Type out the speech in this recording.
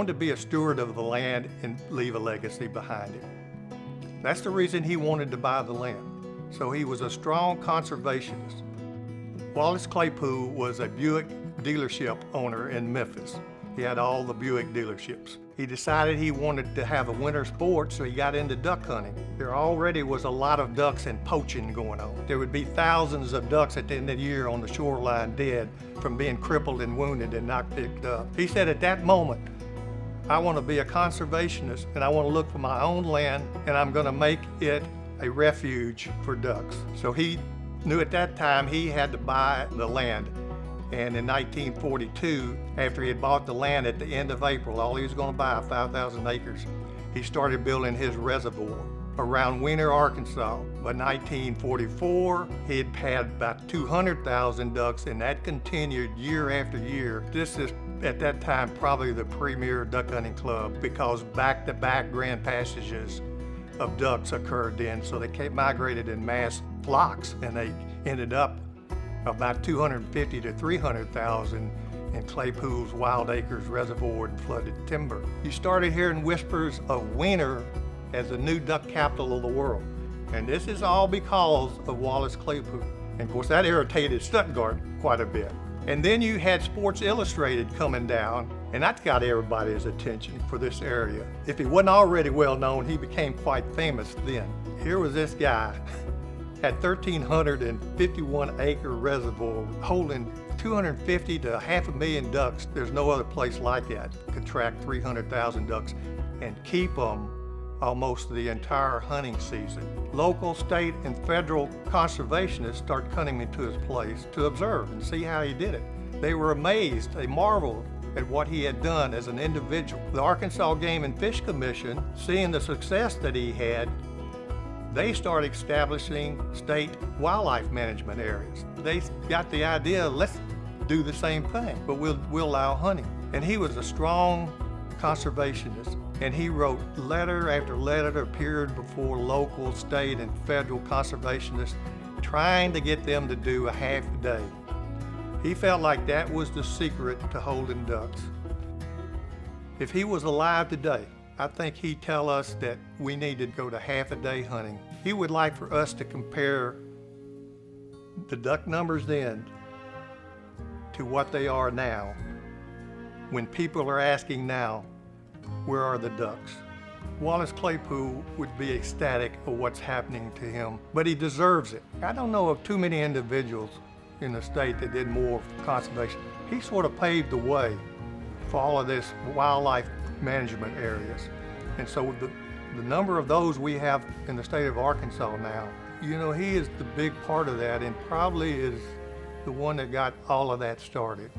wanted to be a steward of the land and leave a legacy behind him. That's the reason he wanted to buy the land. So he was a strong conservationist. Wallace Claypool was a Buick dealership owner in Memphis. He had all the Buick dealerships. He decided he wanted to have a winter sport, so he got into duck hunting. There already was a lot of ducks and poaching going on. There would be thousands of ducks at the end of the year on the shoreline dead from being crippled and wounded and not picked up. He said at that moment, I want to be a conservationist and I want to look for my own land and I'm going to make it a refuge for ducks. So he knew at that time he had to buy the land. And in 1942, after he had bought the land at the end of April, all he was going to buy, 5,000 acres, he started building his reservoir around Weiner, Arkansas. By 1944, he had had about 200,000 ducks, and that continued year after year. This is, at that time, probably the premier duck hunting club because back-to-back grand passages of ducks occurred then, so they migrated in mass flocks, and they ended up about 250 to 300,000 in Claypool's Wild Acres Reservoir and flooded timber. You started hearing whispers of Weiner as the new duck capital of the world. And this is all because of Wallace Claypool. And of course that irritated Stuttgart quite a bit. And then you had Sports Illustrated coming down, and that got everybody's attention for this area. If he wasn't already well known, he became quite famous then. Here was this guy, had 1,351 acre reservoir holding 250 to 500,000 ducks. There's no other place like that. Could track 300,000 ducks and keep them almost the entire hunting season. Local, state, and federal conservationists started coming into his place to observe and see how he did it. They were amazed, they marveled at what he had done as an individual. The Arkansas Game and Fish Commission, seeing the success that he had, they started establishing state wildlife management areas. They got the idea, let's do the same thing, but we'll allow hunting. And he was a strong conservationist, and he wrote letter after letter that appeared before local, state, and federal conservationists, trying to get them to do a half a day. He felt like that was the secret to holding ducks. If he was alive today, I think he'd tell us that we need to go to half a day hunting. He would like for us to compare the duck numbers then to what they are now. When people are asking now, where are the ducks? Wallace Claypool would be ecstatic of what's happening to him, but he deserves it. I don't know of too many individuals in the state that did more for conservation. He sort of paved the way for all of this wildlife management areas. And so the number of those we have in the state of Arkansas now, you know, he is the big part of that and probably is the one that got all of that started.